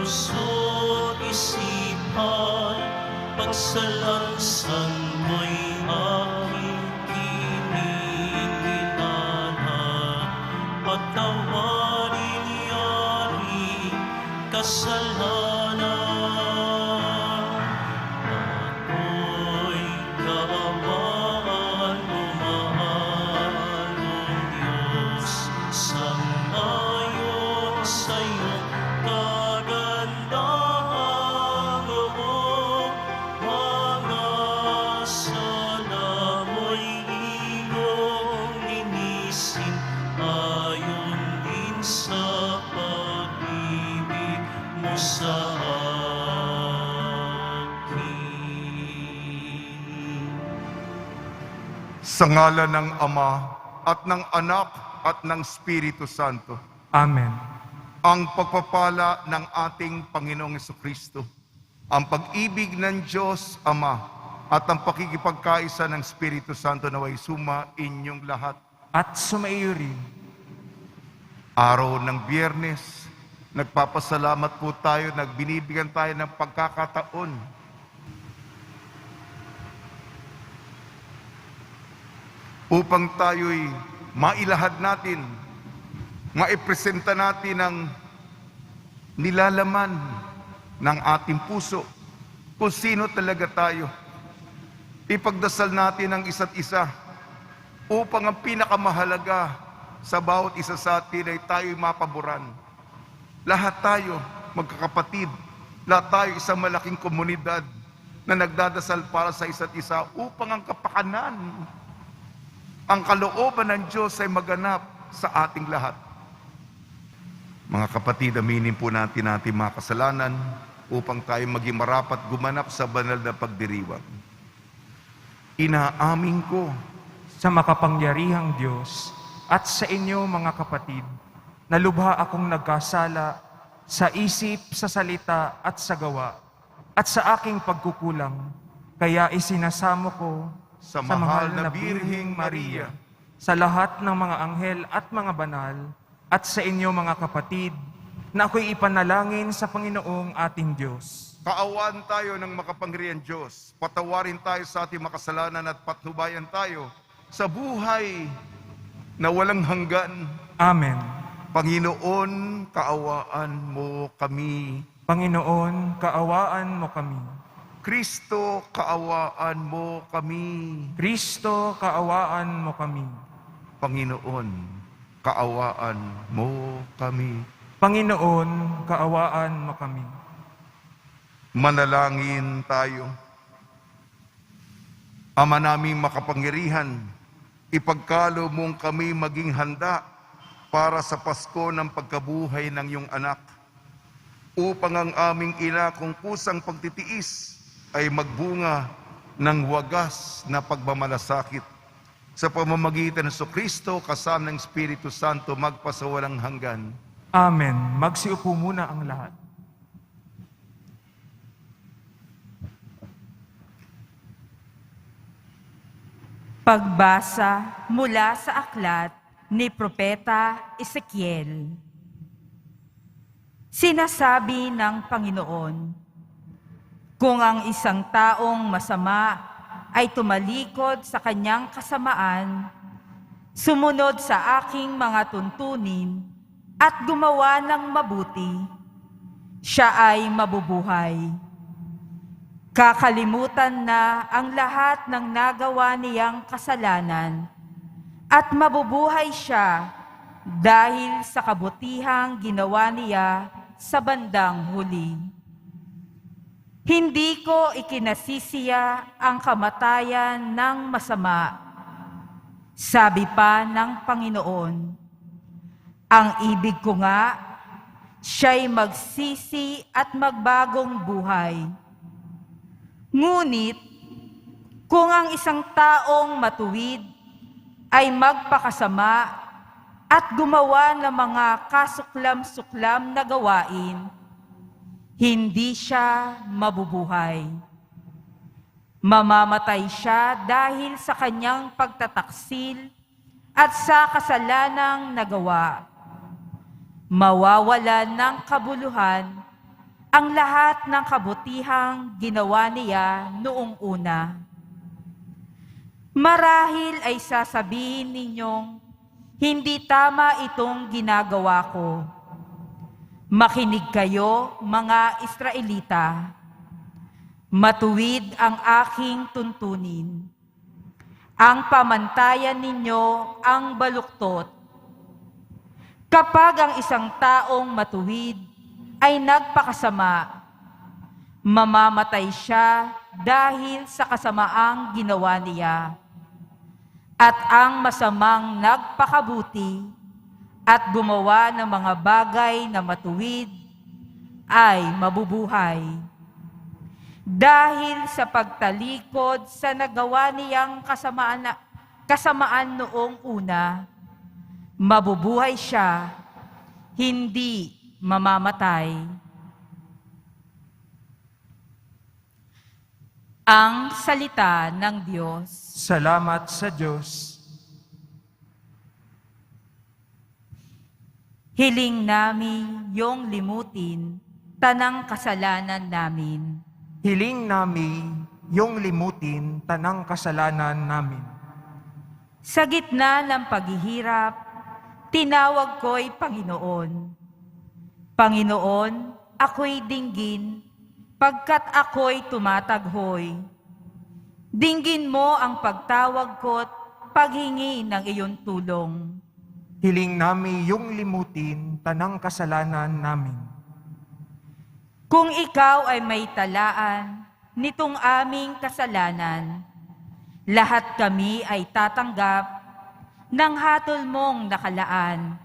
puso't isipan, pagsalansan mo'y aking kininilala. Patawarin yari kasalanan, ako'y kaawaan mo, mahalong Diyos. Sangayon sa'yo kagandahan mo, mga sala mo'y iyong linisin, ayon din sa pag-ibig mo sa akin. Sa ngalan ng Ama at ng Anak at ng Espiritu Santo, Amen. ang pagpapala ng ating Panginoong Jesucristo, ang pag-ibig ng Diyos Ama, at ang pakikipagkaisa ng Espiritu Santo naway suma inyong lahat. At sumaiyo rin. Araw ng Biyernes, nagpapasalamat po tayo, nagbinibigyan tayo ng pagkakataon upang tayo'y mailahad natin, maipresenta natin ang nilalaman ng ating puso, kung sino talaga tayo. Ipagdasal natin ang isa't isa upang ang pinakamahalaga sa bawat isa sa atin ay tayo'y mapaboran. Lahat tayo magkakapatid, lahat tayo isang malaking komunidad na nagdadasal para sa isa't isa upang ang kapakanan, ang kalooban ng Diyos ay maganap sa ating lahat. Mga kapatid, aminin po natin ating mga kasalanan upang tayo maging marapat gumanap sa banal na pagdiriwang. Inaamin ko Sa makapangyarihang Diyos at sa inyo mga kapatid, na lubha akong nagkasala sa isip, sa salita at sa gawa, at sa aking pagkukulang, kaya isinasamo ko sa mahal na Birheng Maria, sa lahat ng mga anghel at mga banal, at sa inyo mga kapatid, na ako'y ipanalangin sa Panginoong ating Diyos. kaawaan tayo ng makapangyarihang Diyos. Patawarin tayo sa ating makasalanan at patnubayan tayo sa buhay na walang hanggan. Amen. Panginoon, kaawaan mo kami. Panginoon, kaawaan mo kami. Kristo, kaawaan mo kami. Kristo, kaawaan mo kami. Panginoon, kaawaan mo kami. Panginoon, kaawaan mo kami. Manalangin tayo. Ama naming makapangyarihan, ipagkalo mong kami maging handa para sa Pasko ng pagkabuhay ng iyong anak, upang ang aming ina kung kusang pagtitiis ay magbunga ng wagas na pagmamalasakit. Sa pamamagitan ng Kristo kasama ng Espiritu Santo magpasawalang hanggan. Amen. Magsiupo muna ang lahat. Pagbasa mula sa aklat ni Propeta Ezekiel. Sinasabi ng Panginoon, kung ang isang taong masama ay tumalikod sa kanyang kasamaan, sumunod sa aking mga tuntunin at gumawa ng mabuti, siya ay mabubuhay. Kakalimutan na ang lahat ng nagawa niyang kasalanan at mabubuhay siya dahil sa kabutihang ginawa niya sa bandang huli. Hindi ko ikinasisiya ang kamatayan ng masama. Sabi pa ng Panginoon, ang ibig ko nga, siya'y magsisi at magbagong buhay. Ngunit, kung ang isang taong matuwid ay magpakasama at gumawa ng mga kasuklam-suklam na gawain, hindi siya mabubuhay. Mamamatay siya dahil sa kanyang pagtataksil at sa kasalanang nagawa. Mawawalan ng kabuluhan ang lahat ng kabutihang ginawa niya noong una. Marahil ay sasabihin ninyong, hindi tama itong ginagawa ko. Makinig kayo, mga Israelita. Matuwid ang aking tuntunin. Ang pamantayan ninyo ang baluktot. Kapag ang isang taong matuwid ay nagpakasama, mamamatay siya dahil sa kasamaang ginawa niya. At ang masamang nagpakabuti at gumawa ng mga bagay na matuwid ay mabubuhay. Dahil sa pagtalikod sa nagawa niyang kasamaan noong una, mabubuhay siya, hindi mamamatay. Ang salita ng Diyos. Salamat sa Diyos. Hiling namin yung limutin tanang kasalanan namin. Hiling namin yung limutin tanang kasalanan namin. Sa gitna ng paghihirap, tinawag ko'y Panginoon. Panginoon, ako'y dinggin, pagkat ako'y tumataghoy. Dinggin mo ang pagtawag ko't paghingi ng iyong tulong. Hiling namin yung limutin tanang kasalanan namin. Kung ikaw ay may talaan nitong aming kasalanan, lahat kami ay tatanggap ng hatol mong nakalaan.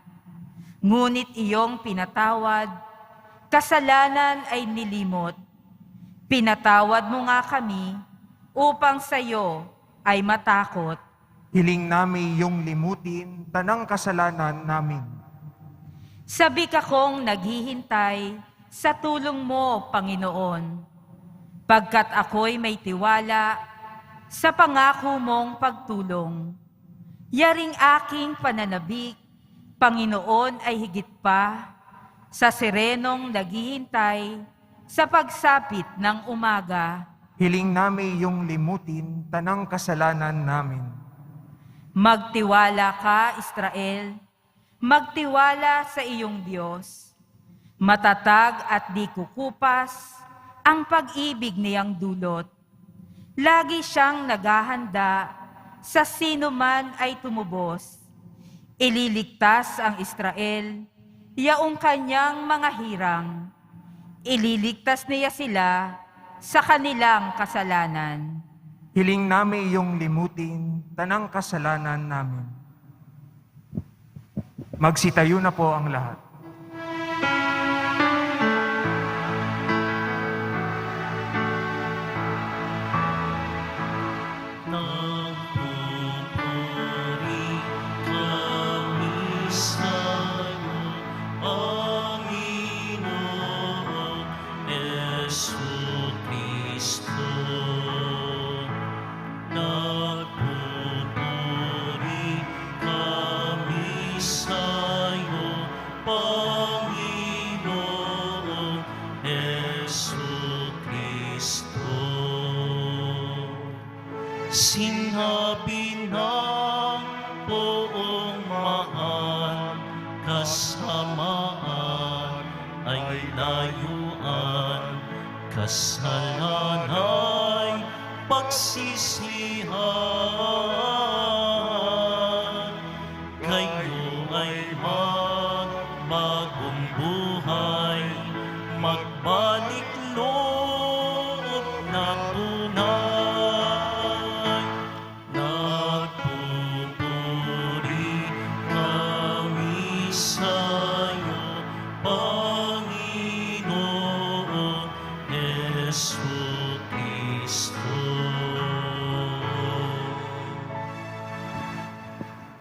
Ngunit iyong pinatawad, kasalanan ay nilimot. Pinatawad mo nga kami upang sa'yo ay matakot. Hiling namin yung limutin tanang kasalanan namin. Sabi ka kong naghihintay sa tulong mo, Panginoon, pagkat ako'y may tiwala sa pangako mong pagtulong. Yaring aking pananabik, Panginoon, ay higit pa sa sirenong naghihintay sa pagsapit ng umaga. Hiling namin yung limutin tanang kasalanan namin. Magtiwala ka, Israel, magtiwala sa iyong Diyos. Matatag at di kukupas ang pag-ibig niyang dulot. Lagi siyang naghahanda sa sino man ay tumubos. Ililigtas ang Israel, yaong kanyang mga hirang. Ililigtas niya sila sa kanilang kasalanan. Hiling namin yung limutin tanang kasalanan namin. Magsitayo na po ang lahat. Nagpupuri kami sa'yo, Panginoon Jesucristo. Nagpupuri kami sa'yo, Panginoon Jesucristo. Sinabi ng buong mahal, kasamaan ay layuan, kasalanan ay pagsisihan. Kayo ay magbagong buhay, magbalik loob na tunay. Nagpupuri kami sa'yo, Panginoon Jesucristo.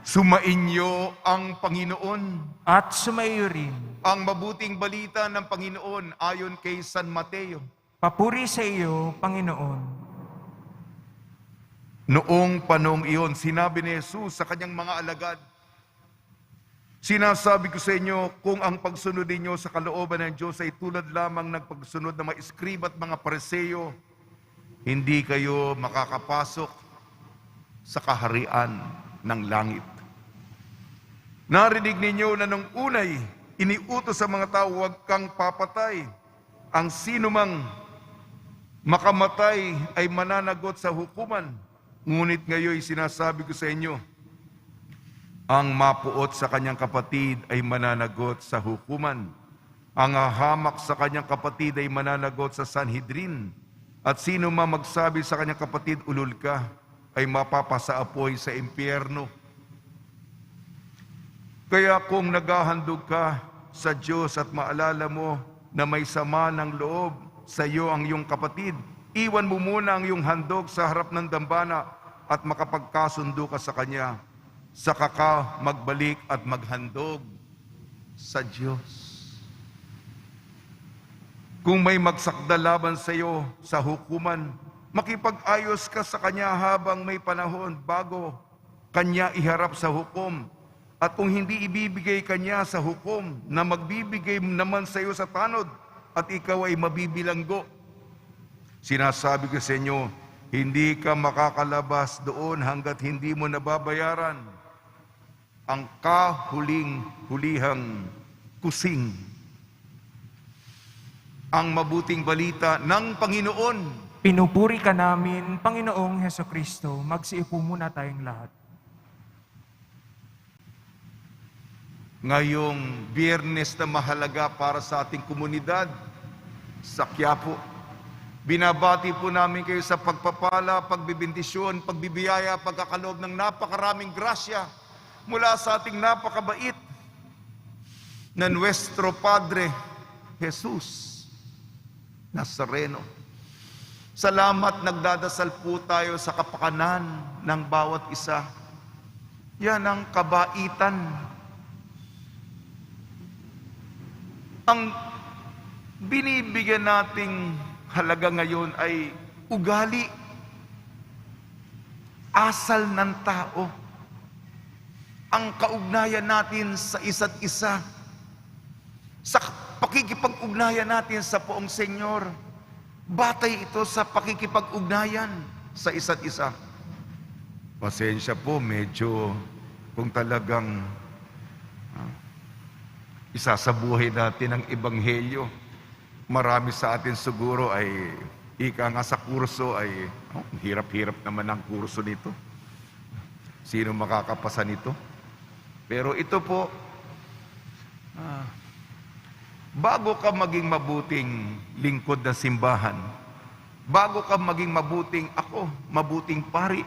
Sumainyo ang Panginoon. At sumaiyo rin. Ang mabuting balita ng Panginoon ayon kay San Mateo. Papuri sa iyo, Panginoon. Noong panahong iyon, sinabi ni Jesus sa kanyang mga alagad, Sinasabi ko sa inyo, kung ang pagsunod ninyo sa kalooban ng Diyos ay tulad lamang ng pagsunod ng mga iskriba at mga pareseyo, hindi kayo makakapasok sa kaharian ng langit. Narinig ninyo na nung unay, iniutos sa mga tao, huwag kang papatay. Ang sino mang makamatay ay mananagot sa hukuman. Ngunit ngayon sinasabi ko sa inyo, ang mapuot sa kanyang kapatid ay mananagot sa hukuman. Ang hahamak sa kanyang kapatid ay mananagot sa Sanhedrin. At sino man magsabi sa kanyang kapatid, ulol ka, ay mapapasaapoy sa impyerno. Kaya kung naghahandog ka sa Diyos at maalala mo na may sama ng loob sa iyo ang iyong kapatid, iwan mo muna ang iyong handog sa harap ng dambana at makapagkasundo ka sa Kanya. Saka ka magbalik at maghandog sa Diyos. Kung may magsakda laban sa iyo sa hukuman, makipag-ayos ka sa Kanya habang may panahon bago Kanya iharap sa hukom. At kung hindi ibibigay Kanya sa hukom, na magbibigay naman sa iyo sa tanod, at ikaw ay mabibilanggo. Sinasabi ko sa inyo, hindi ka makakalabas doon hanggat hindi mo nababayaran ang kahuling-hulihang kusing. Ang mabuting balita ng Panginoon. Pinupuri ka namin, Panginoong Hesukristo. Magsiupo muna tayong lahat. Ngayong Biyernes na mahalaga para sa ating komunidad sa Quiapo, binabati po namin kayo sa pagpapala, pagbibindisyon, pagbibiyaya, pagkakaloob ng napakaraming grasya mula sa ating napakabait na Nuestro Padre Jesus Nazareno. Salamat, nagdadasal po tayo sa kapakanan ng bawat isa. Yan ang kabaitan. Ang binibigyan nating halaga ngayon ay ugali, asal ng tao, ang kaugnayan natin sa isa't isa, sa pakikipag-ugnayan natin sa Poong Senyor. Batay ito sa pakikipag-ugnayan sa isa't isa. Pasensya po, medyo kung talagang isasabuhay natin ang Ebanghelyo, marami sa atin siguro ay ika nga sa kurso ay hirap-hirap naman ang kurso nito. Sino makakapasa nito? Pero ito po, bago ka maging mabuting lingkod ng simbahan, bago ka maging mabuting pari,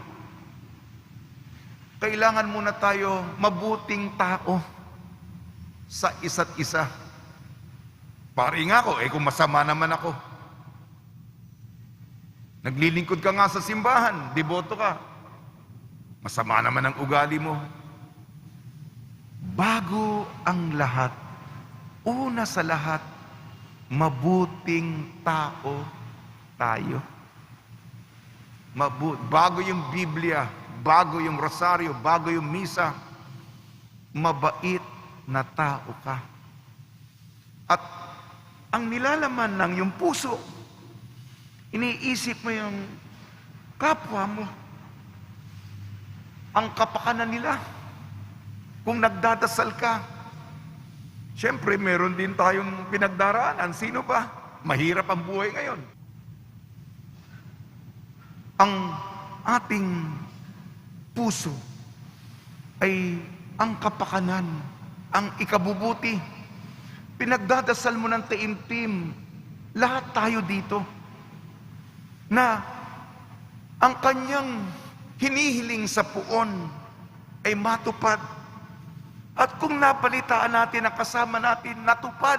kailangan muna tayo mabuting tao sa isa't isa. Pari nga ako, kung masama naman ako. Naglilingkod ka nga sa simbahan, deboto ka. Masama naman ang ugali mo. Bago ang lahat, una sa lahat, mabuting tao tayo. Bago yung Biblia, bago yung rosaryo, bago yung misa, mabait na tao ka. At ang nilalaman ng iyong puso, iniisip mo yung kapwa mo, ang kapakanan nila. Kung nagdadasal ka, siyempre meron din tayong pinagdaraanan. Sino ba? Mahirap ang buhay ngayon. Ang ating puso ay ang kapakanan, ang ikabubuti. Pinagdadasal mo ng taimtim, lahat tayo dito, na ang kanyang hinihiling sa puon ay matupad. At kung napalitaan natin ang kasama natin, natupad,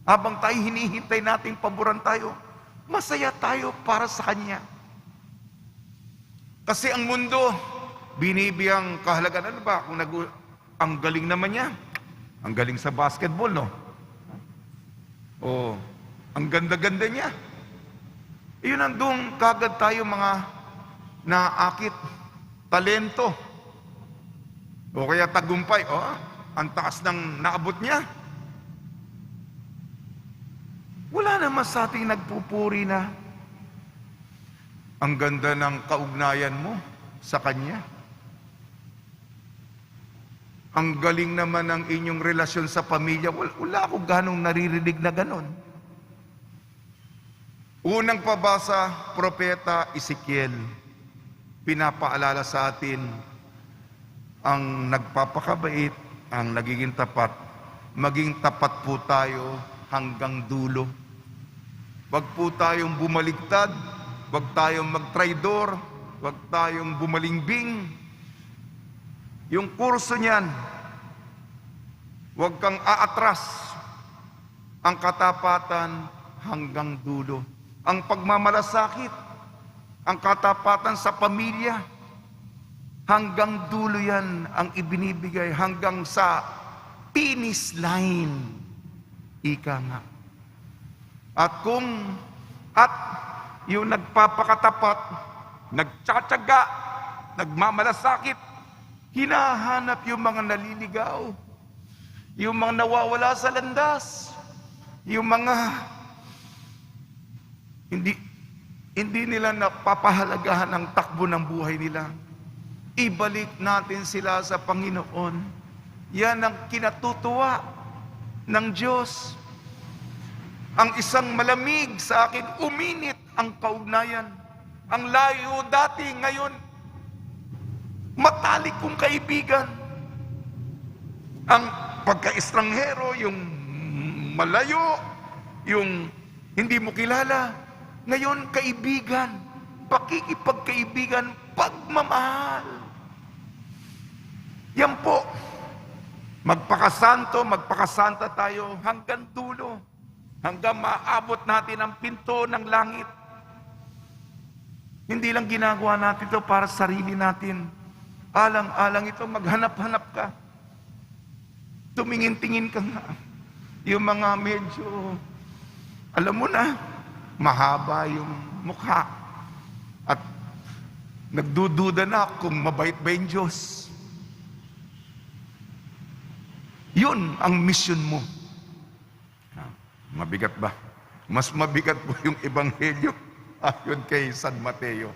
habang tayo hinihintay nating paboran tayo, masaya tayo para sa Kanya. Kasi ang mundo, binibiyang kahalagaan. Ano ba? Ang galing naman niya. Ang galing sa basketball, no? O, ang ganda-ganda niya. Iyon ang doon kagad tayo mga naakit, talento, o kaya tagumpay. O, ang taas ng naabot niya. Wala naman sa ating nagpupuri na ang ganda ng kaugnayan mo sa Kanya. Ang galing naman ng inyong relasyon sa pamilya. Wala ako ganong naririnig na ganon. Unang pabasa, Propeta Ezekiel, pinapaalala sa atin ang nagpapakabait, ang nagiging tapat. Maging tapat po tayo hanggang dulo. Wag po tayong bumaligtad, wag tayong magtraidor, wag tayong bumalingbing. Yung kurso niyan, wag kang aatras. Ang katapatan hanggang dulo. Ang pagmamalasakit, ang katapatan sa pamilya, hanggang dulo yan ang ibinibigay, hanggang sa finish line. Ika nga. At yung nagpapakatapat, nagtsatsaga, nagmamalasakit, hinahanap yung mga naliligaw, yung mga nawawala sa landas, yung mga hindi nila napapahalagahan ang takbo ng buhay nila. Ibalik natin sila sa Panginoon. Yan ang kinatutuwa ng Diyos. Ang isang malamig sa akin, uminit ang kaugnayan. Ang layo dati, ngayon, matalik kong kaibigan. Ang pagka-estranghero, yung malayo, yung hindi mo kilala, ngayon kaibigan, pakikipagkaibigan, pagmamahal. Yan po, magpakasanta tayo hanggang dulo, hanggang maabot natin ang pinto ng langit. Hindi lang ginagawa natin ito para sa sarili natin. Alang-alang ito, maghanap-hanap ka. Tumingin-tingin ka nga. Yung mga medyo, alam mo na, mahaba yung mukha. At nagdududa na kung mabait ba yung Diyos. Yun ang mission mo. Mabigat ba? Mas mabigat po yung Ebanghelyo ayon kay San Mateo.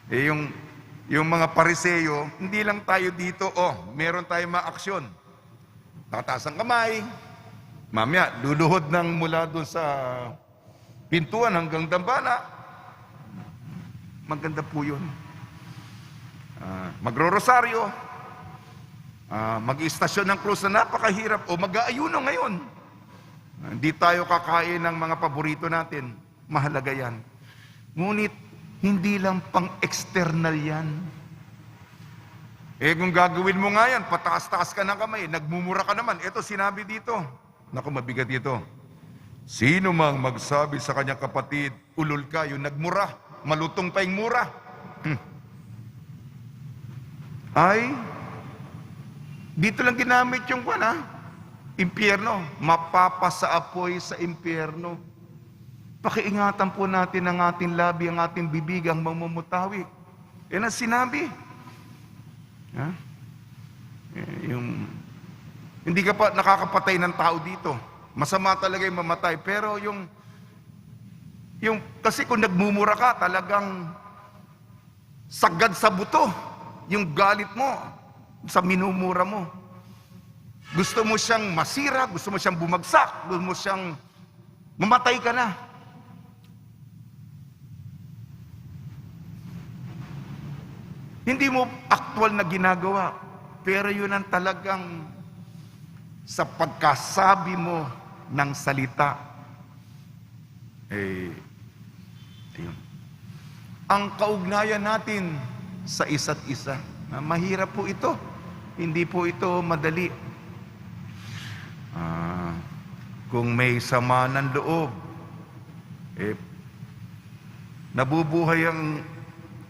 Yung mga Pariseo, hindi lang tayo dito, meron tayong mga aksyon. Nakataas ang kamay, mamaya, luluhod ng mula doon sa pintuan hanggang dambana. Maganda po yun. Magro-rosaryo, mag-istasyon ng krus na napakahirap, o mag-aayuno ngayon. Hindi tayo kakain ng mga paborito natin. Mahalaga yan. Ngunit, hindi lang pang-external yan. Kung gagawin mo nga yan, pataas-taas ka ng kamay, nagmumura ka naman. Ito, sinabi dito. Naku, mabigat ito. Sino mang magsabi sa kanyang kapatid, ulol ka, yung nagmura, malutong pa yung mura. Ay, dito lang ginamit yung impyerno. Mapapasaapoy sa impyerno. Pakiingatan po natin ang ating labi, ang ating bibig, ang mamumutawi. Yan ang sinabi. Hindi ka pa nakakapatay ng tao dito. Masama talaga yung mamatay. Pero kasi kung nagmumura ka, talagang sagad sa buto. Yung galit mo sa minumura mo. Gusto mo siyang masira, gusto mo siyang bumagsak, gusto mo siyang mamatay ka na. Hindi mo aktual na ginagawa, pero yun ang talagang sa pagkasabi mo ng salita. Ayun. Ang kaugnayan natin sa isa't isa, mahirap po ito. Hindi po ito madali. Kung may sama ng loob, nabubuhay ang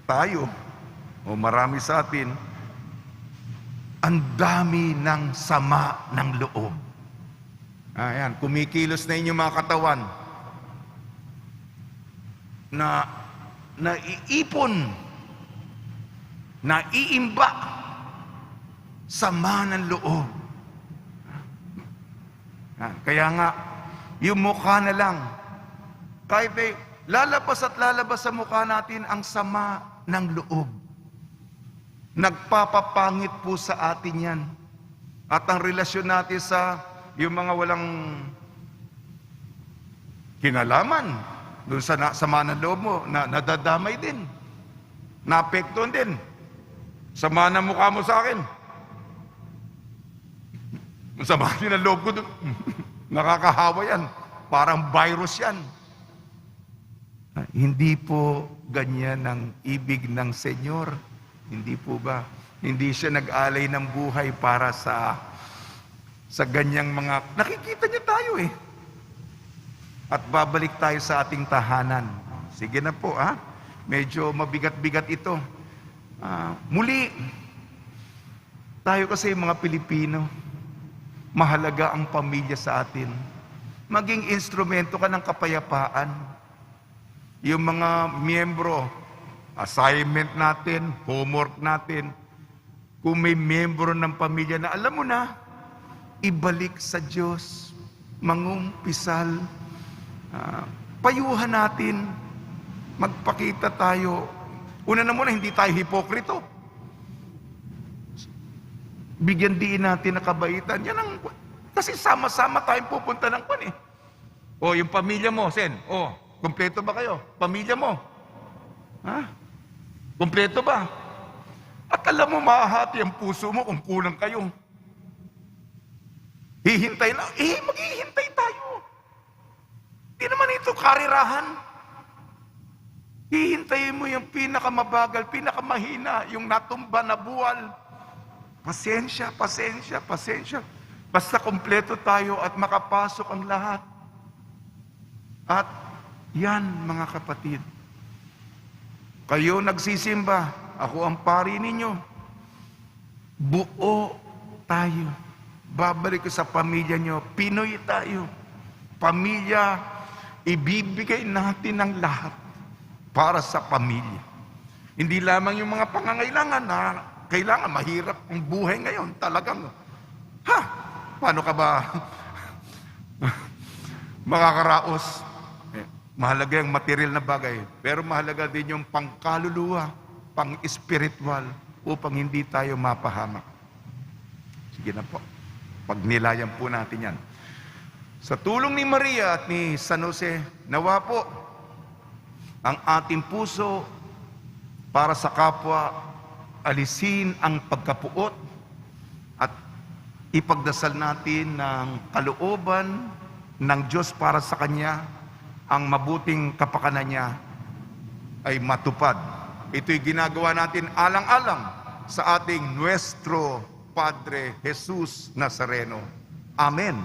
tayo, o marami sa atin, ang dami ng sama ng loob. Ayan, kumikilos na inyong mga katawan na naiipon, naiimba sama ng loob. Kaya nga, yung mukha na lang, kahit lalabas at lalabas sa mukha natin ang sama ng loob. Nagpapapangit po sa atin yan. At ang relasyon natin sa yung mga walang kinalaman, doon sa sama ng loob mo, nadadamay din. Naapektuhan din. Sama ng mukha mo sa akin. Sama din ang loob ko doon. Nakakahawa yan. Parang virus yan. Hindi po ganyan ang ibig ng Senyor. Hindi po ba? Hindi siya nag-alay ng buhay para sa ganyang mga... Nakikita niya tayo eh. At babalik tayo sa ating tahanan. Sige na po, ha? Medyo mabigat-bigat ito. Muli, tayo kasi mga Pilipino, mahalaga ang pamilya sa atin. Maging instrumento ka ng kapayapaan. Yung mga miyembro, assignment natin, homework natin, kung may miyembro ng pamilya na alam mo na, ibalik sa Diyos, mangumpisal, payuhan natin, magpakita tayo. Una na muna, hindi tayo hipokrito. Bigyan diin natin na kabaitan. Yan ang, kasi sama-sama tayong pupunta ng kwan eh. O, yung pamilya mo, Sen, kumpleto ba kayo? Pamilya mo? Ha? Kumpleto ba? At alam mo, mahahati ang puso mo kung kulang kayo. Hihintay na, maghihintay tayo. Di naman ito karirahan. Hihintayin mo yung pinakamabagal, pinakamahina, yung natumba na buwal. Pasensya, pasensya, pasensya. Basta kumpleto tayo at makapasok ang lahat. At yan, mga kapatid. Kayo nagsisimba, ako ang pari ninyo. Buo tayo. Babalik ko sa pamilya nyo. Pinoy tayo. Pamilya, ibibigay natin ang lahat para sa pamilya. Hindi lamang yung mga pangangailangan na kailangan, mahirap ang buhay ngayon. Talagang, paano ka ba makakaraos? Mahalaga yung material na bagay, pero mahalaga din yung pangkaluluwa, pang-spiritual, upang hindi tayo mapahamak. Sige na po. Pagnilayan po natin yan. Sa tulong ni Maria at ni San Jose, nawa po ang ating puso para sa kapwa, alisin ang pagkapuot at ipagdasal natin ng kalooban ng Diyos para sa Kanya, ang mabuting kapakanan niya ay matupad. Ito'y ginagawa natin alang-alang sa ating Nuestro Padre Jesus Nazareno. Amen.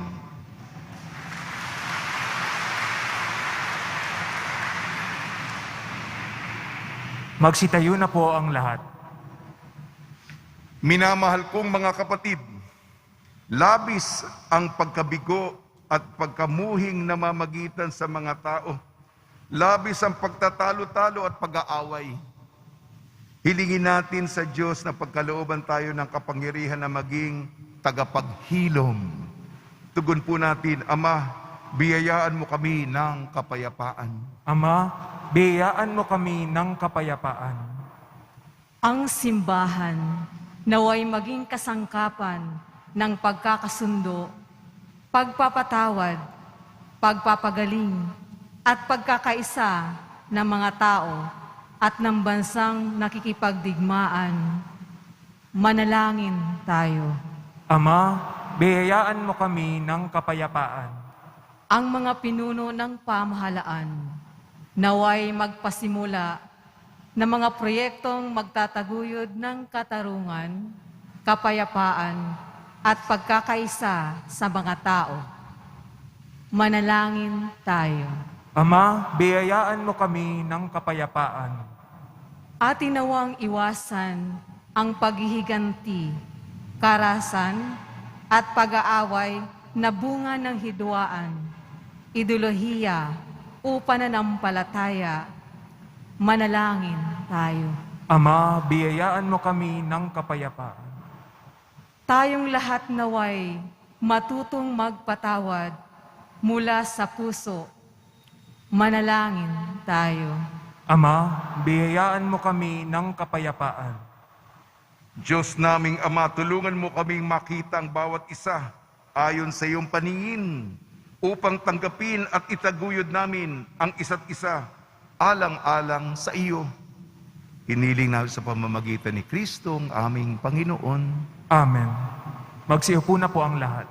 Magsitayo na po ang lahat. Minamahal kong mga kapatid, labis ang pagkabigo at pagkamuhing namamagitan sa mga tao. Labis ang pagtatalo-talo at pag-aaway. Hilingin natin sa Diyos na pagkalooban tayo ng kapangyarihan na maging tagapaghilom. Tugon po natin, Ama, biyayaan mo kami ng kapayapaan. Ama, biyayaan mo kami ng kapayapaan. Ang simbahan naway maging kasangkapan ng pagkakasundo, pagpapatawad, pagpapagaling, at pagkakaisa ng mga tao at ng bansang nakikipagdigmaan. Manalangin tayo. Ama, biyayaan mo kami ng kapayapaan. Ang mga pinuno ng pamahalaan naway magpasimula ng mga proyektong magtataguyod ng katarungan, kapayapaan, at pagkakaisa sa mga tao. Manalangin tayo. Ama, biyayaan mo kami ng kapayapaan. Atin nawang iwasan ang paghihiganti, karasan, at pag-aaway na bunga ng hidwaan, ideolohiya o pananampalataya. Manalangin tayo. Ama, biyayaan mo kami ng kapayapaan. Tayong lahat naway matutong magpatawad mula sa puso. Manalangin tayo. Ama, biyayaan mo kami ng kapayapaan. Diyos naming Ama, tulungan mo kaming makita ang bawat isa ayon sa iyong paningin upang tanggapin at itaguyod namin ang isa't isa alang-alang sa iyo. Hiniling namin sa pamamagitan ni Kristo ang aming Panginoon. Amen. Magsiupo na po ang lahat.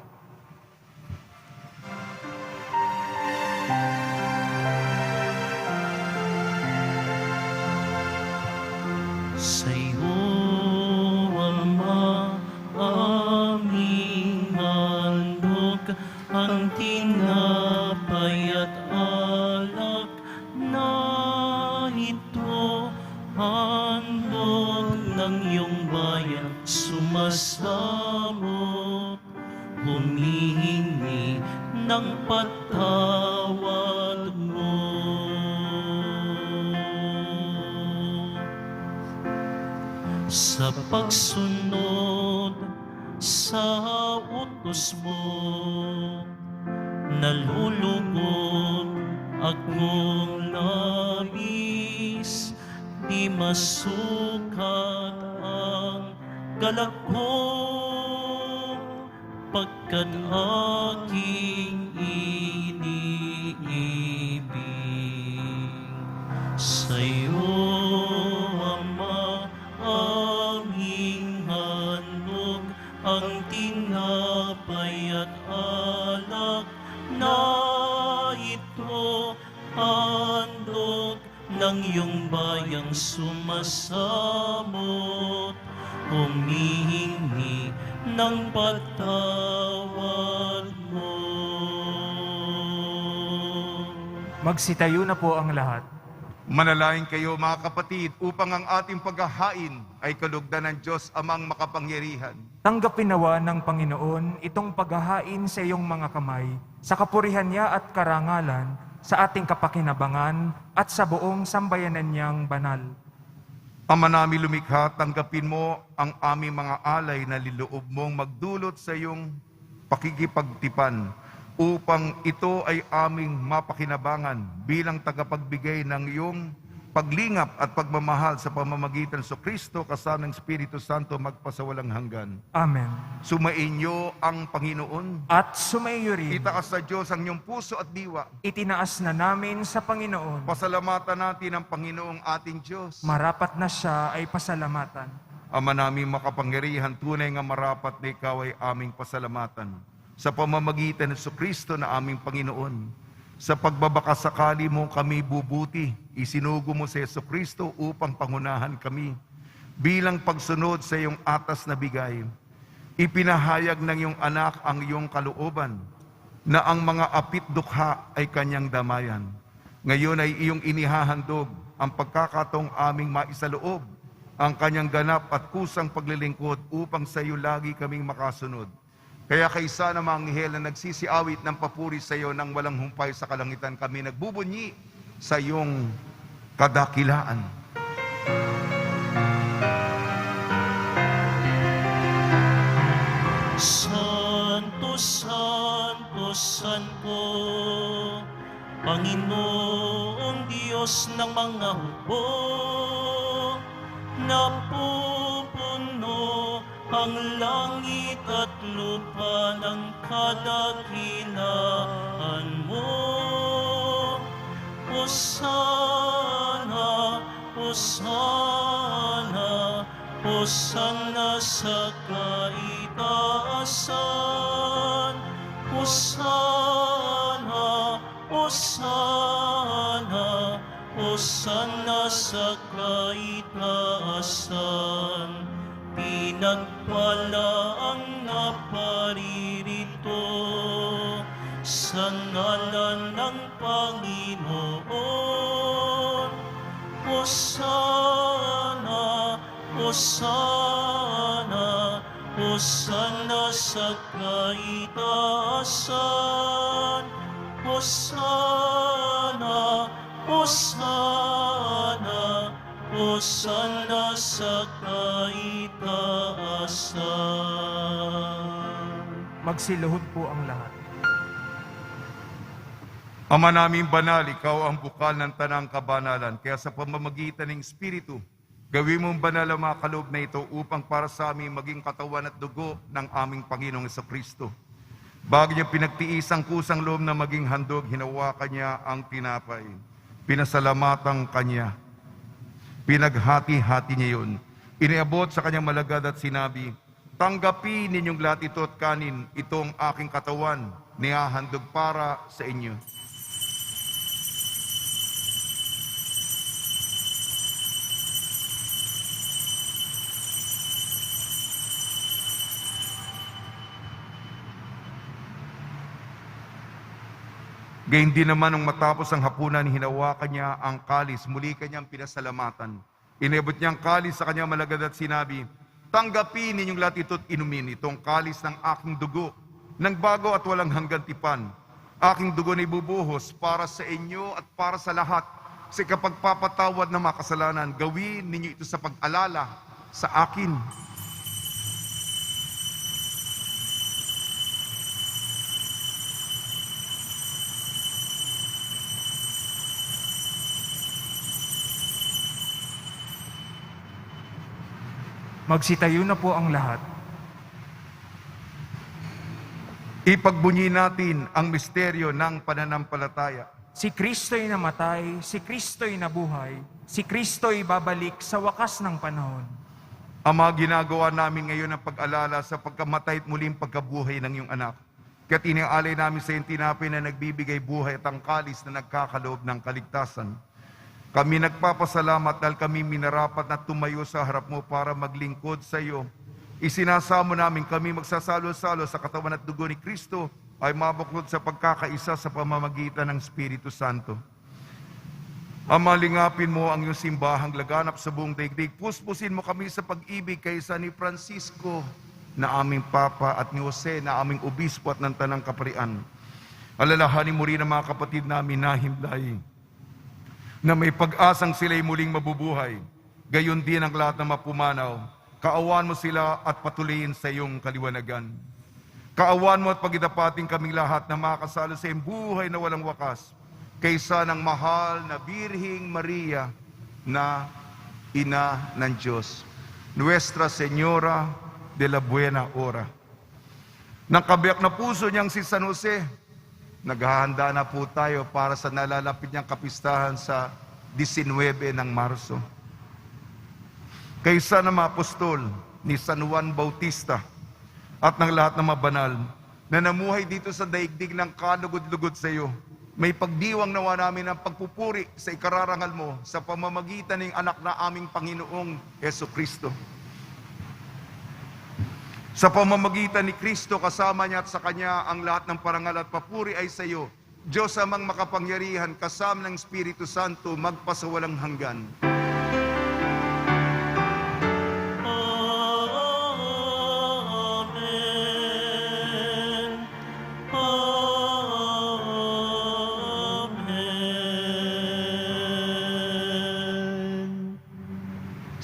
Sa iyo, Ama, aming handog, ang tinapay at alak na ito, handog ng iyong bayan, sumasamo, humihingi ng patawad mo. Sa pagsunod sa utos mo, nalulugod akong labis, di masukat ang galak ko, pagkat aking iniibig. Sa'yo, Ama, aming handog, ang tinapay at alak na ito, handog ng iyong bayang sumasamot, humihingi ng patawad mo. Magsitayo na po ang lahat. Manalangin kayo mga kapatid upang ang ating paghahain ay kalugdan ng Diyos Amang makapangyarihan. Tanggapin nawa ng Panginoon itong paghahain sa iyong mga kamay, sa kapurihan niya at karangalan, sa ating kapakinabangan at sa buong sambayanan niyang banal. Ama namin lumikha, tanggapin mo ang aming mga alay na liloob mong magdulot sa iyong pakikipagtipan upang ito ay aming mapakinabangan bilang tagapagbigay ng iyong paglingap at pagmamahal sa pamamagitan sa Kristo kasama ng Espiritu Santo magpasawalang hanggan. Amen. Sumainyo ang Panginoon. At sumaiyo rin, Itaas sa Diyos ang iyong puso at diwa. itinaas na namin sa Panginoon. Pasalamatan natin ang Panginoong ating Diyos. Marapat na siya ay pasalamatan. Ama naming makapangyarihan, tunay nga marapat na ikaw ay aming pasalamatan. Sa pamamagitan ng Kristo na aming Panginoon, sa pagbabakasakali mo kami bubuti, isinugo mo sa Kristo upang pangunahan kami. Bilang pagsunod sa iyong atas na bigay, ipinahayag ng iyong anak ang iyong kalooban, na ang mga apit dukha ay kanyang damayan. Ngayon ay iyong inihahandog ang pagkakataong aming maisaloob, ang kanyang ganap at kusang paglilingkod upang sa iyo lagi kaming makasunod. Kaya kaysa na mga anghel na nagsisiawit ng papuri sa iyo nang walang humpay sa kalangitan, kami nagbubunyi sa iyong kadakilaan. Santo, Santo, Santo, Panginoong Diyos ng mga hukbo, napupuno ang langit at lupa ng kadakilaan mo. Hosana, Hosana, Hosana sa kaitaasan. Hosana, Hosana, Hosana sa kaitaasan. Pinagpala ang naparirito sa ngalan ng Panginoon. Hosana, Hosana, Hosana sa kaitaasan. Hosana, Hosana, Hosana sa kaitaasan. Magsiluhod po ang lahat. Ama naming banal, ikaw ang bukal ng tanang kabanalan. Kaya sa pamamagitan ng Espiritu, gawin mong banal ang mga kaloob na ito upang para sa amin maging katawan at dugo ng aming Panginoong Kristo. Bago niya pinagtiis ang kusang loob na maging handog, hinawakan niya ang tinapay. Pinasalamatan kanya. Pinaghati-hati niya yun. Iniabot sa kanyang malagad at sinabi, tanggapin ninyong lahat ito at kanin, itong aking katawan, nihahandog para sa inyo. Gayun din naman nung matapos ang hapunan, hinawakan niya ang kalis, muli kanyang pinasalamatan. Inabot niya ang kalis sa kanyang malagad at sinabi, tanggapin ninyong lahat ito at inumin, itong kalis ng aking dugo, ng bago at walang hanggang tipan. Aking dugo na ibubuhos para sa inyo at para sa lahat. Sa kapagpapatawad ng mga kasalanan, gawin ninyo ito sa pag-alala sa akin. Magsitayo na po ang lahat. Ipagbunyi natin ang misteryo ng pananampalataya. Si Kristo'y namatay, si Kristo'y nabuhay, si Kristo'y babalik sa wakas ng panahon. Ama, ginagawa namin ngayon ang pag-alala sa pagkamatay at muling pagkabuhay ng iyong anak. Kaya't iniaalay namin sa iyong tinapay na nagbibigay buhay at ang kalis na nagkakaloob ng kaligtasan. Kami nagpapasalamat dahil kami minarapat na tumayo sa harap mo para maglingkod sa iyo. Isinasamo namin kami magsasalo-salo sa katawan at dugo ni Kristo ay mabuklod sa pagkakaisa sa pamamagitan ng Espiritu Santo. Ama, lingapin mo ang iyong simbahang laganap sa buong daigdig. Puspusin mo kami sa pag-ibig kaysa ni Francisco na aming Papa at ni Jose na aming Obispo at ng Tanang Kaparian. Alalahanin mo rin ang mga kapatid namin na himlay na may pag-asang sila'y muling mabubuhay. Gayon din ang lahat na mapumanaw. Kaawaan mo sila at patuloyin sa iyong kaliwanagan. Kaawaan mo at pagitapating kaming lahat na makasalo sa iyong buhay na walang wakas, kaysa ng mahal na Birhing Maria na Ina ng Diyos, Nuestra Señora de la Buena Hora. Nang kabiyak na puso niyang si San Jose, naghahanda na po tayo para sa nalalapit niyang kapistahan sa 19 ng Marso. Kaysa ng mga apostol ni San Juan Bautista at ng lahat ng mabanal na namuhay dito sa daigdig ng kalugod-lugod sa iyo, may pagdiwang nawa namin ang pagpupuri sa ikararangal mo sa pamamagitan ng anak na aming Panginoong Jesucristo. Sa pamamagitan ni Kristo, kasama niya at sa Kanya ang lahat ng parangal at papuri ay sa iyo, Diyos amang makapangyarihan, kasama ng Espiritu Santo, magpasawalang hanggan. Amen. Amen.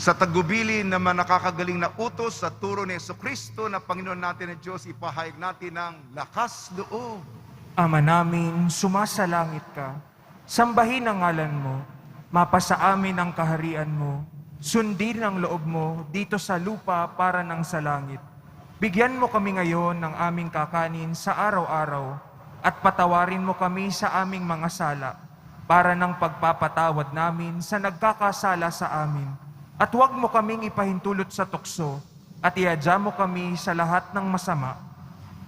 Sa tagubilin naman nakakagaling na utos sa turo ni Jesucristo na Panginoon natin at Diyos, ipahayag natin ang lakas loob. Ama namin, sumasalangit ka. Sambahin ang ngalan mo. Mapasa amin ang kaharian mo. Sundin ang loob mo dito sa lupa para ng sa langit. Bigyan mo kami ngayon ng aming kakanin sa araw-araw at patawarin mo kami sa aming mga sala para ng pagpapatawad namin sa nagkakasala sa amin. At huwag mo kaming ipahintulot sa tukso at iadya mo kami sa lahat ng masama.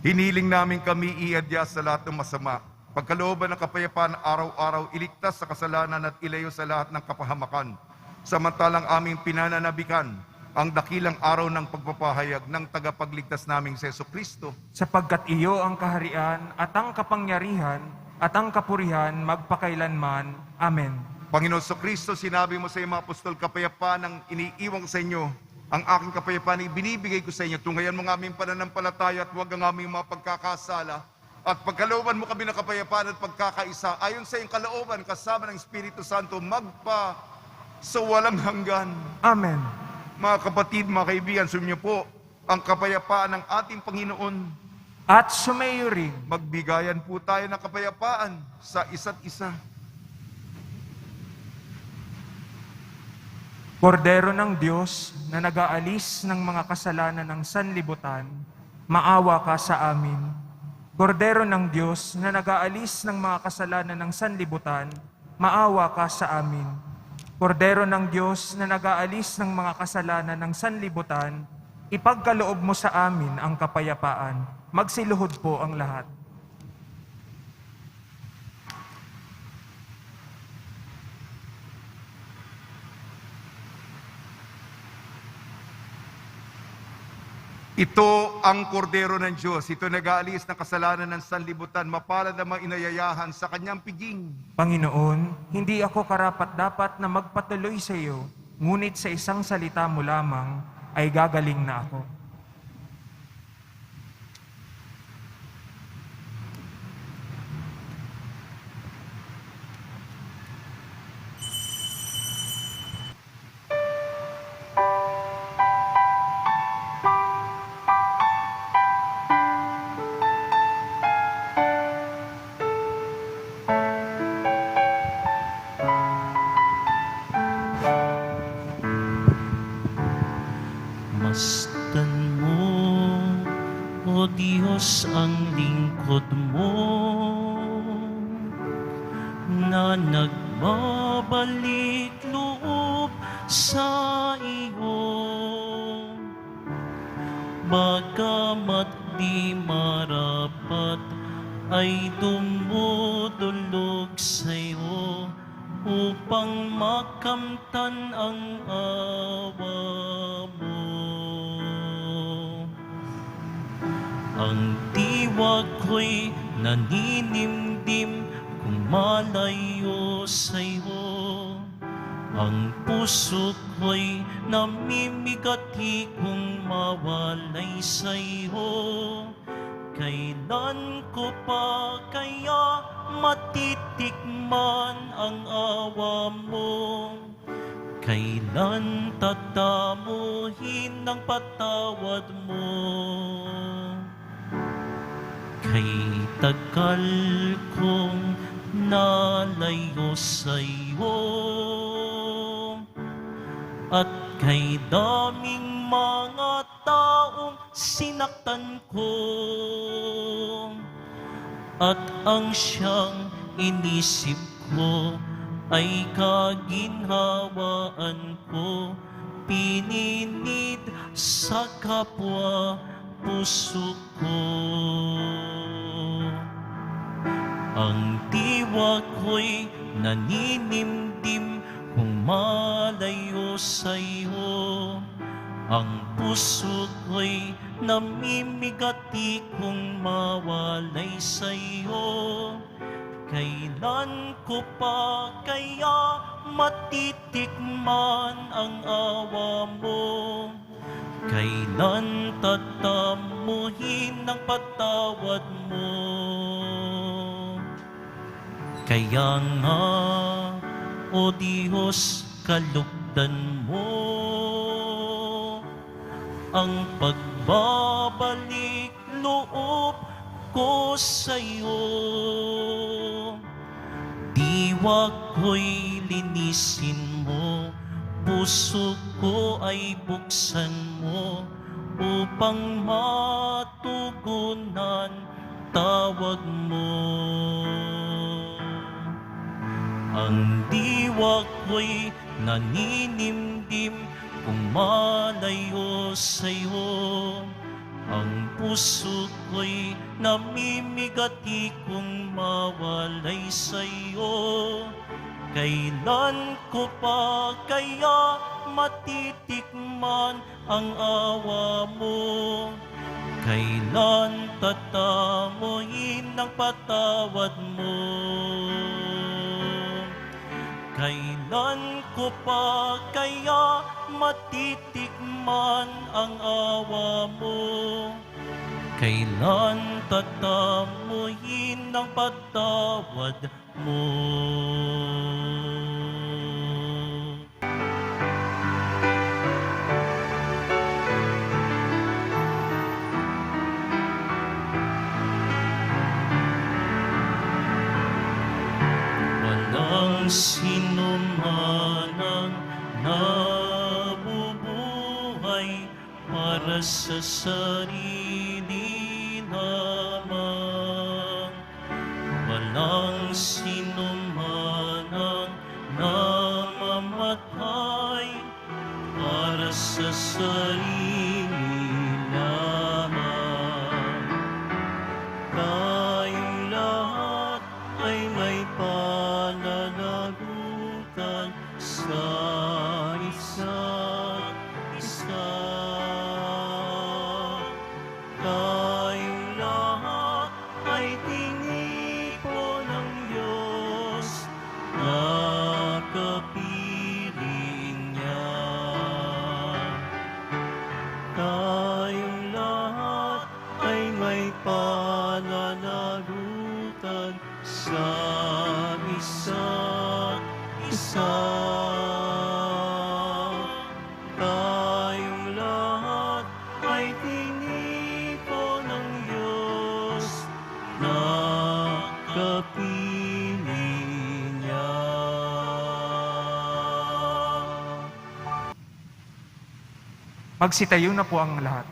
Hiniling namin kami iadya sa lahat ng masama. Pagkalooban ng kapayapaan araw-araw, iligtas sa kasalanan at ilayo sa lahat ng kapahamakan. Samantalang aming pinananabikan ang dakilang araw ng pagpapahayag ng tagapagligtas naming si Jesucristo. Sapagkat iyo ang kaharian at ang kapangyarihan at ang kapurihan magpakailanman. Amen. Panginoon Jesucristo, sinabi mo sa iyong mga apostol, kapayapaan ang iniiwan ko sa inyo. Ang aking kapayapaan ay binibigay ko sa inyo. Tunghayan mo ng aming pananampalataya at huwag ang aming mga pagkakasala. At pagkalooban mo kami ng kapayapaan at pagkakaisa, ayon sa iyong kalooban, kasama ng Espiritu Santo, sa walang hanggan. Amen. Mga kapatid, mga kaibigan, sumiyo po ang kapayapaan ng ating Panginoon. At sumayo rin. Magbigayan po tayo ng kapayapaan sa isa't isa. Kordero ng Diyos na nag-aalis ng mga kasalanan ng sanlibutan, maawa ka sa amin. Kordero ng Diyos na nag-aalis ng mga kasalanan ng sanlibutan, maawa ka sa amin. Kordero ng Diyos na nag-aalis ng mga kasalanan ng sanlibutan, ipagkaloob mo sa amin ang kapayapaan. Magsiluhod po ang lahat. Ito ang kordero ng Diyos. Ito nag-aalis ng kasalanan ng sanlibutan. Mapalad ang mga inayayahan sa kanyang piging. Panginoon, hindi ako karapat-dapat na magpatuloy sa iyo, ngunit sa isang salita mo lamang ay gagaling na ako. Masdan mo, O Diyos, ang lingkod mo na nagbabalik loob sa iyo. Bagamat di marapat ay dumudulog sa iyo upang makamtan ang awa mo. Ang diwa ko'y naninimdim kung malayo sa'yo. Ang puso ko'y namimigati kung mawalay sa'yo. Kailan ko pa kaya matitikman ang awa mo? Kailan tatamuhin ang patawad mo? Kay tagal kong nalayo sa'yo at kay daming mga taong sinaktan ko at ang siyang inisip ko ay kaginhawaan ko, pininid sa kapwa puso ko. Ang diwa ko'y naninimdim kung malayo sa'yo. Ang puso ko'y namimigati kung mawalay sa'yo. Kailan ko pa kaya matitikman ang awa mo? Kailan tatamuhin ang patawad mo? Kaya nga, O Diyos, kalugdan mo ang pagbabalik loob ko sa'yo. Diwa ko'y linisin mo, puso ko ay buksan mo upang matugunan tawag mo. Ang diwa ko'y naninimdim kung malayo sa'yo. Ang puso ko'y namimigati kung mawalay sa'yo. Kailan ko pa kaya matitikman ang awa mo? Kailan tatamuhin ang patawad mo? Kailan ko pa kaya matitikman ang awa mo? Kailan tatamuhin ang patawad mo? Walang sino man ang nabubuhay para sa sarili lamang. Walang sino man ang namamatay para sa sarili lamang. Tayong lahat ay may pananagutan sa isa't isa. Tayong lahat ay tinipo ng Diyos na kapiling niya. Tayong lahat ay may pananagutan sa isa't isa. Tayong lahat ay tinipo ng Diyos na kapiling niya. Magsitayo na po ang lahat.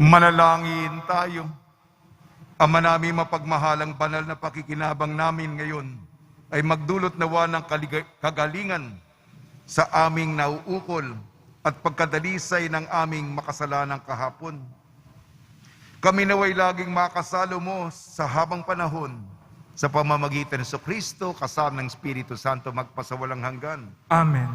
Manalangin tayo. Ama namin mapagmahalang banal na pakikinabang namin ngayon ay magdulot nawa ng kagalingan sa aming nauukol at pagkadalisay ng aming makasalanang kahapon. Kami naway laging makasalo mo sa habang panahon sa pamamagitan ng Kristo kasama ng Espiritu Santo magpasawalang hanggan. Amen.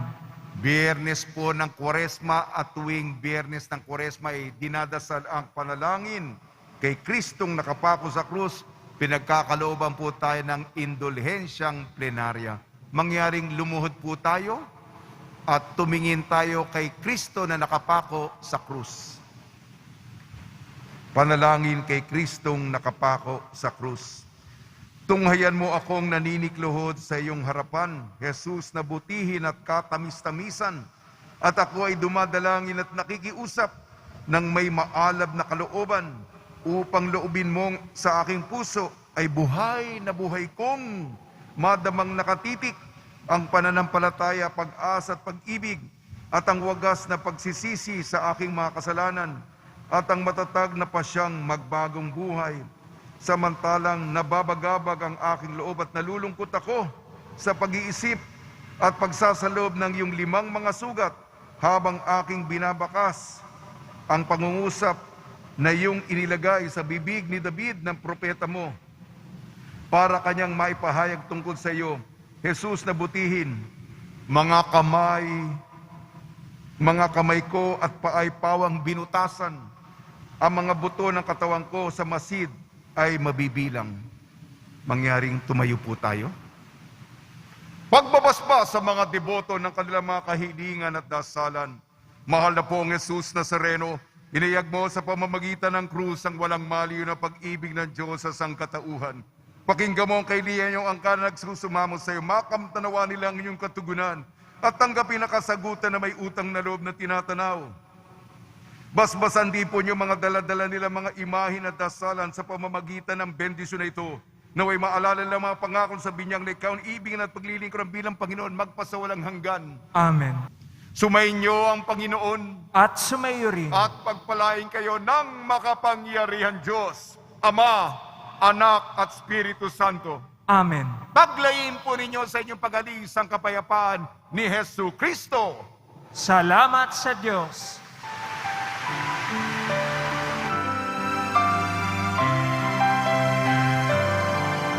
Biyernes po ng Kwaresma at tuwing Biyernes ng Kwaresma ay dinadasal ang panalangin kay Kristong nakapako sa krus. Pinagkakalooban po tayo ng indulhensyang plenarya. Mangyaring lumuhod po tayo at tumingin tayo kay Kristo na nakapako sa krus. Panalangin kay Kristong nakapako sa krus. Tunghayan mo akong naninikluhod sa iyong harapan, Jesus, na butihin at katamis-tamisan, at ako ay dumadalangin at nakikiusap ng may maalab na kalooban, upang loobin mong sa aking puso ay buhay na buhay kong madamang nakatitik ang pananampalataya, pag-asa at pag-ibig, at ang wagas na pagsisisi sa aking mga kasalanan, at ang matatag na pasyang magbagong buhay. Samantalang nababagabag ang aking loob at nalulungkot ako sa pag-iisip at pagsasalob ng iyong 5 mga sugat habang aking binabakas ang pangungusap na iyong inilagay sa bibig ni David ng propeta mo para kanyang maipahayag tungkol sa iyo. Jesus, na butihin, mga kamay ko at paay pawang binutasan, ang mga buto ng katawan ko sa masid ay mabibilang. Mangyaring tumayo po tayo. Pagbabasbas sa mga deboto ng kanilang mga kahilingan at dasalan, mahal na pong Jesus Nazareno, inayag mo sa pamamagitan ng krus ang walang maliw na pag-ibig ng Diyos sa sangkatauhan. Pakinggan mo ang kailihan niyong angkan na nagsusumamo sa iyo, makamtanawa nila ang inyong katugunan at tanggapin na kasagutan na may utang na loob na tinatanaw. Basbasan din po niyo mga daladala nila mga imahin at dasalan sa pamamagitan ng bendisyon na ito. Naway maalala ng mga pangakon sa binyang na ikaw ang ibig at paglilingkuran bilang Panginoon magpasawalang hanggan. Amen. Sumayin niyo ang Panginoon At sumayo rin. at pagpalain kayo ng makapangyarihan Diyos, Ama, Anak at Espiritu Santo. Amen. Paglayin po ninyo sa inyong pag-alis ang kapayapaan ni Jesu Kristo. Salamat sa Diyos.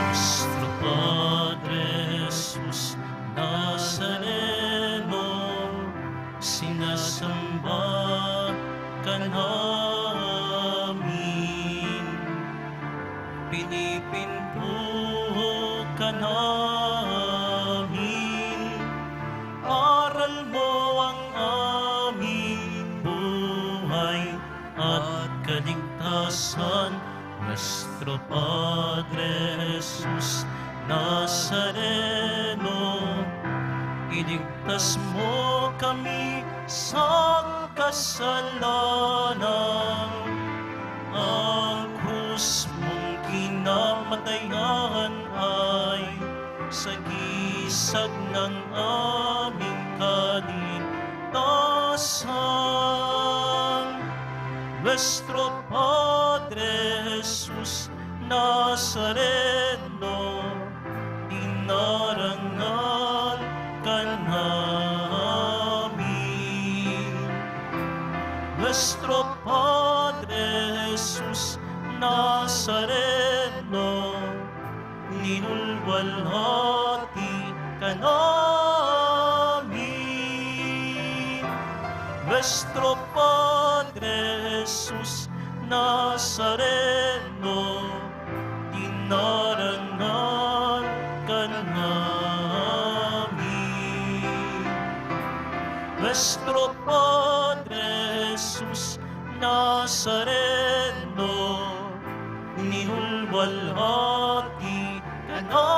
Nuestro Padre Jesus Nazareno, sinasamba ka namin, pinipinto ka namin, aral mo ang aming buhay at kaligtasan. Nuestro Padre Jesus Nazareno, iligtas mo kami sa kasalanan. Ang krus mong kinamatayan ay sagitan bisag ng aming kaligtasan. Nuestro Padre Jesus Nazareno, dinarangal ka namin. Nuestro Padre Jesus Nazareno, linulwalhati ka namin. Nuestro Padre Jesus Nazareno, dinarangal ka namin. Nuestro Padre Jesus Nazareno, linulwalhati ka namin.